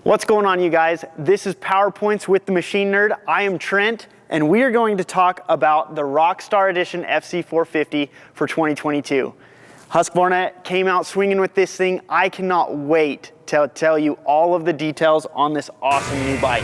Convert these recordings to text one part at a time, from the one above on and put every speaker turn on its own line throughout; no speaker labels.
What's going on, you guys? This is PowerPoints with the Machine Nerd. I am Trent, and we are going to talk about the Rockstar Edition FC 450 for 2022. Husqvarna came out swinging with this thing. I cannot wait to tell you all of the details on this awesome new bike.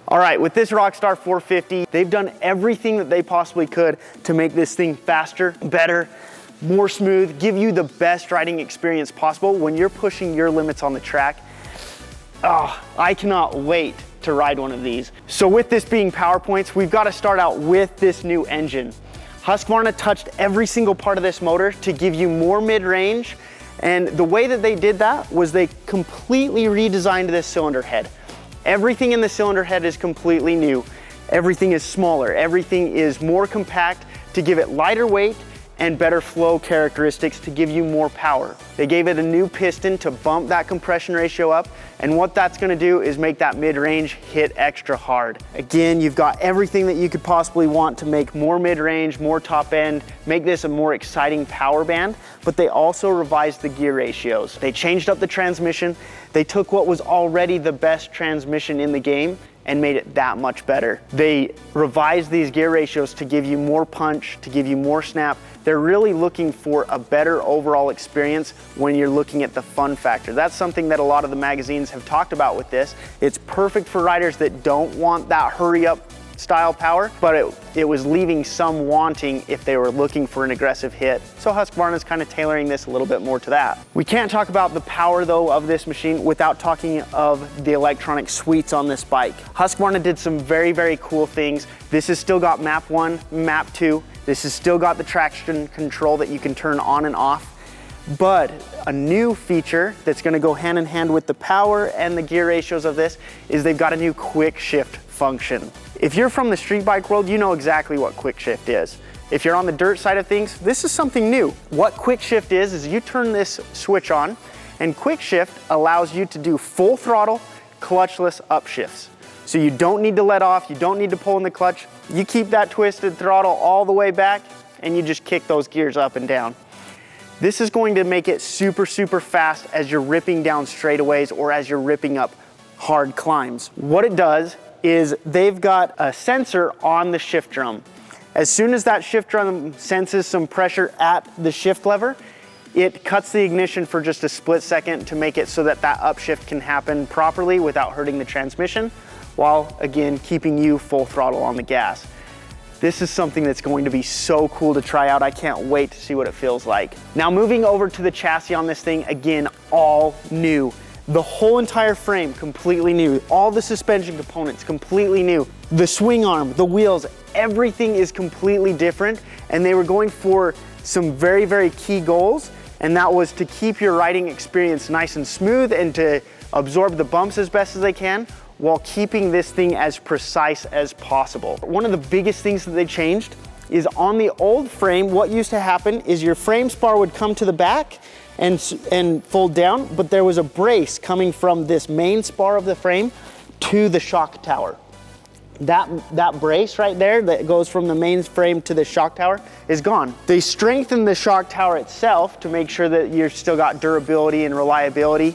All right, with this Rockstar 450, they've done everything that they possibly could to make this thing faster, better, more smooth, give you the best riding experience possible when you're pushing your limits on the track. Oh, I cannot wait to ride one of these. So with this being PowerPoints, we've got to start out with this new engine. Husqvarna touched every single part of this motor to give you more mid-range, and the way that they did that was they completely redesigned this cylinder head. Everything in the cylinder head is completely new. Everything is smaller. Everything is more compact to give it lighter weight and better flow characteristics to give you more power. They gave it a new piston to bump that compression ratio up, and what that's gonna do is make that mid-range hit extra hard. Again, you've got everything that you could possibly want to make more mid-range, more top end, make this a more exciting power band, but they also revised the gear ratios. They changed up the transmission. They took what was already the best transmission in the game and made it that much better. They revised these gear ratios to give you more punch, to give you more snap. They're really looking for a better overall experience when you're looking at the fun factor. That's something that a lot of the magazines have talked about with this. It's perfect for riders that don't want that hurry up style power, but it was leaving some wanting if they were looking for an aggressive hit. So Husqvarna is kind of tailoring this a little bit more to that. We can't talk about the power though of this machine without talking of the electronic suites on this bike. Husqvarna did some very, very cool things. This has still got map 1, map 2. This has still got the traction control that you can turn on and off. But a new feature that's gonna go hand in hand with the power and the gear ratios of this is they've got a new quick shift function. If you're from the street bike world, you know exactly what quick shift is. If you're on the dirt side of things, this is something new. What quick shift is you turn this switch on, and quick shift allows you to do full throttle, clutchless upshifts. So you don't need to let off, you don't need to pull in the clutch. You keep that twisted throttle all the way back, and you just kick those gears up and down. This is going to make it super, super fast as you're ripping down straightaways or as you're ripping up hard climbs. What it does is they've got a sensor on the shift drum. As soon as that shift drum senses some pressure at the shift lever, it cuts the ignition for just a split second to make it so that that upshift can happen properly without hurting the transmission, while again, keeping you full throttle on the gas. This is something that's going to be so cool to try out. I can't wait to see what it feels like. Now moving over to the chassis on this thing, again, all new. The whole entire frame, completely new. All the suspension components, completely new. The swing arm, the wheels, everything is completely different. And they were going for some very, very key goals. And that was to keep your riding experience nice and smooth and to absorb the bumps as best as they can, while keeping this thing as precise as possible. One of the biggest things that they changed is on the old frame, what used to happen is your frame spar would come to the back and fold down, but there was a brace coming from this main spar of the frame to the shock tower. That brace right there that goes from the main frame to the shock tower is gone. They strengthened the shock tower itself to make sure that you've still got durability and reliability.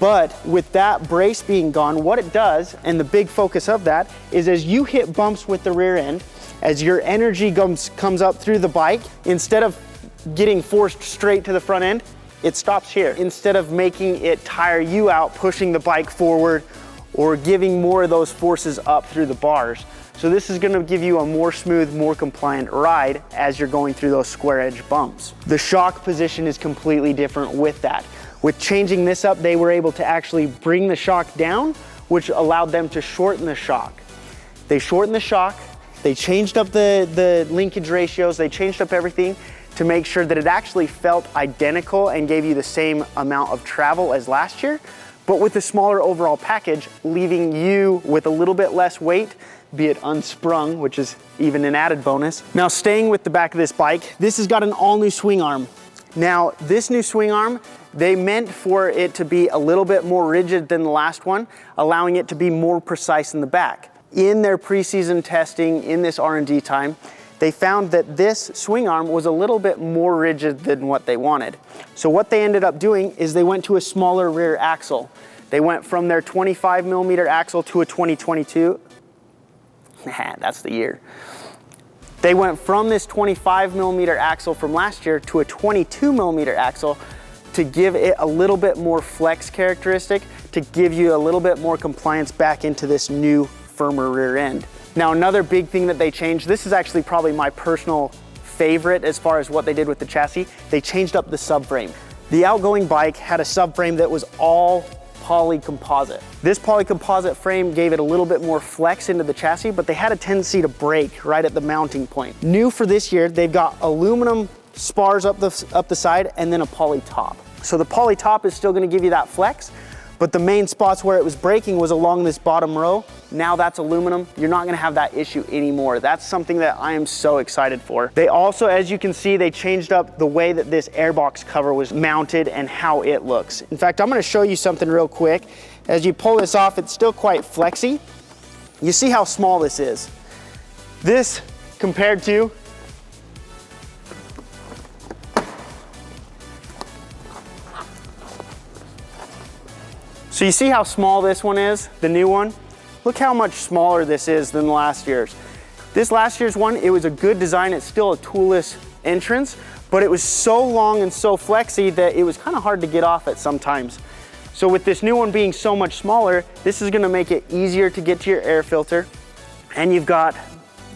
But with that brace being gone, what it does, and the big focus of that, is as you hit bumps with the rear end, as your energy comes up through the bike, instead of getting forced straight to the front end, it stops here. Instead of making it tire you out, pushing the bike forward, or giving more of those forces up through the bars. So this is gonna give you a more smooth, more compliant ride as you're going through those square edge bumps. The shock position is completely different with that. With changing this up, they were able to actually bring the shock down, which allowed them to shorten the shock. They shortened the shock, they changed up the linkage ratios, they changed up everything to make sure that it actually felt identical and gave you the same amount of travel as last year, but with a smaller overall package, leaving you with a little bit less weight, be it unsprung, which is even an added bonus. Now staying with the back of this bike, this has got an all new swing arm. Now this new swing arm They meant for it to be a little bit more rigid than the last one, allowing it to be more precise in the back. In their preseason testing, in this R&D time, they found that this swing arm was a little bit more rigid than what they wanted. So what they ended up doing is they went to a smaller rear axle. They went from their 25mm axle to a 2022. That's the year. They went from this 25mm axle from last year to a 22mm axle to give it a little bit more flex characteristic, to give you a little bit more compliance back into this new, firmer rear end. Now, another big thing that they changed, this is actually probably my personal favorite as far as what they did with the chassis, they changed up the subframe. The outgoing bike had a subframe that was all poly composite. This poly composite frame gave it a little bit more flex into the chassis, but they had a tendency to break right at the mounting point. New for this year, they've got aluminum spars up the side and then a poly top. So the poly top is still gonna give you that flex, but the main spots where it was breaking was along this bottom row. Now that's aluminum. You're not gonna have that issue anymore. That's something that I am so excited for. They also, as you can see, they changed up the way that this airbox cover was mounted and how it looks. In fact, I'm gonna show you something real quick. As you pull this off, it's still quite flexy. You see how small this is. This compared to So you see how small this one is, the new one? Look how much smaller this is than last year's. This last year's one, it was a good design. It's still a toolless entrance, but it was so long and so flexy that it was kind of hard to get off at sometimes. So with this new one being so much smaller, this is gonna make it easier to get to your air filter, and you've got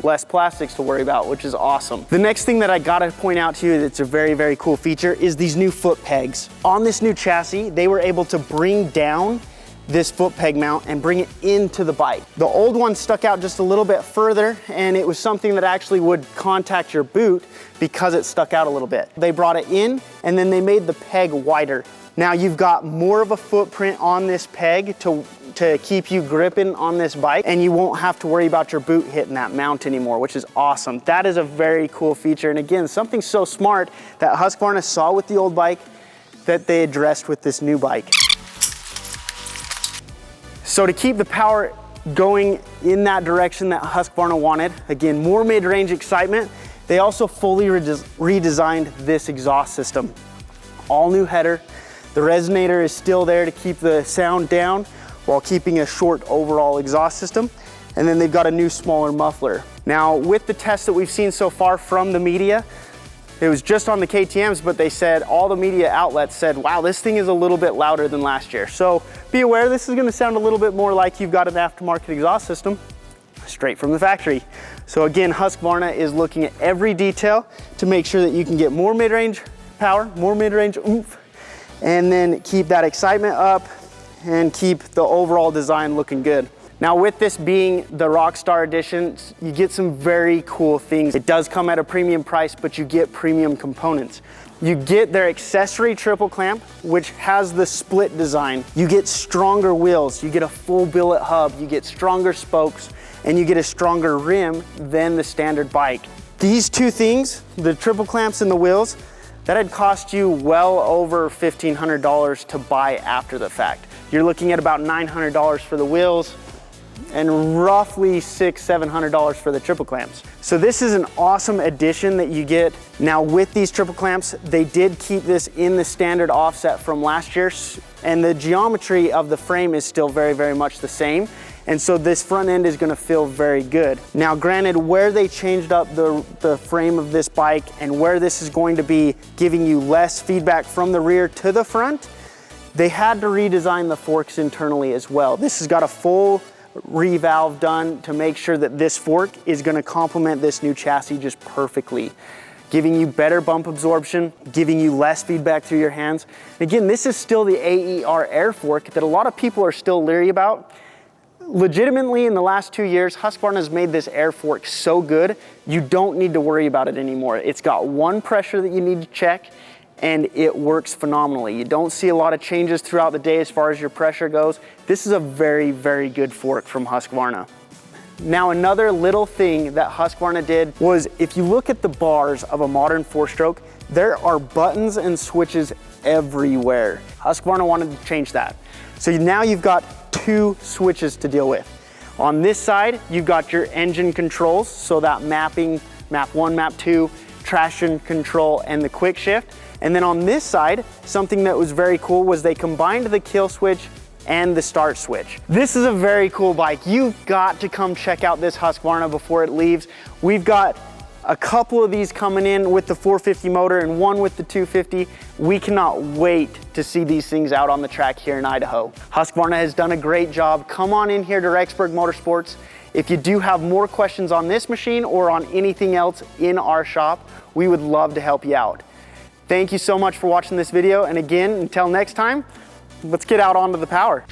less plastics to worry about, which is awesome. The next thing that I gotta point out to you that's a very, very cool feature is these new foot pegs. On this new chassis, they were able to bring down this foot peg mount and bring it into the bike. The old one stuck out just a little bit further, and it was something that actually would contact your boot because it stuck out a little bit. They brought it in, and then they made the peg wider. Now you've got more of a footprint on this peg to keep you gripping on this bike, and you won't have to worry about your boot hitting that mount anymore, which is awesome. That is a very cool feature, and again, something so smart that Husqvarna saw with the old bike that they addressed with this new bike. So to keep the power going in that direction that Husqvarna wanted, again, more mid-range excitement, they also fully redesigned this exhaust system. All new header. The resonator is still there to keep the sound down while keeping a short overall exhaust system. And then they've got a new smaller muffler. Now, with the tests that we've seen so far from the media, it was just on the KTMs, but they said, all the media outlets said, wow, this thing is a little bit louder than last year. So be aware, this is gonna sound a little bit more like you've got an aftermarket exhaust system straight from the factory. So again, Husqvarna is looking at every detail to make sure that you can get more mid-range power, more mid-range oomph, and then keep that excitement up and keep the overall design looking good. Now, with this being the Rockstar Edition, you get some very cool things. It does come at a premium price, but you get premium components. You get their accessory triple clamp, which has the split design. You get stronger wheels, you get a full billet hub, you get stronger spokes, and you get a stronger rim than the standard bike. These two things, the triple clamps and the wheels, that had cost you well over $1,500 to buy after the fact. You're looking at about $900 for the wheels and roughly $600–700 for the triple clamps. So this is an awesome addition that you get. Now with these triple clamps, they did keep this in the standard offset from last year, and the geometry of the frame is still very, very much the same. And so this front end is gonna feel very good. Now granted, where they changed up the frame of this bike and where this is going to be giving you less feedback from the rear to the front, they had to redesign the forks internally as well. This has got a full revalve done to make sure that this fork is gonna complement this new chassis just perfectly, giving you better bump absorption, giving you less feedback through your hands. Again, this is still the AER air fork that a lot of people are still leery about. Legitimately, in the last 2 years, Husqvarna has made this air fork so good, you don't need to worry about it anymore. It's got one pressure that you need to check, and it works phenomenally. You don't see a lot of changes throughout the day as far as your pressure goes. This is a very, very good fork from Husqvarna. Now, another little thing that Husqvarna did was, if you look at the bars of a modern four-stroke, there are buttons and switches everywhere. Husqvarna wanted to change that. So now you've got 2 switches to deal with. On this side, you've got your engine controls, so that mapping, map 1, map 2, traction control, and the quick shift. And then on this side, something that was very cool was they combined the kill switch and the start switch. This is a very cool bike. You've got to come check out this Husqvarna before it leaves. We've got a couple of these coming in with the 450 motor and one with the 250. We cannot wait to see these things out on the track here in Idaho. Husqvarna has done a great job. Come on in here to Rexburg Motorsports. If you do have more questions on this machine or on anything else in our shop, we would love to help you out. Thank you so much for watching this video. And again, until next time, let's get out onto the power.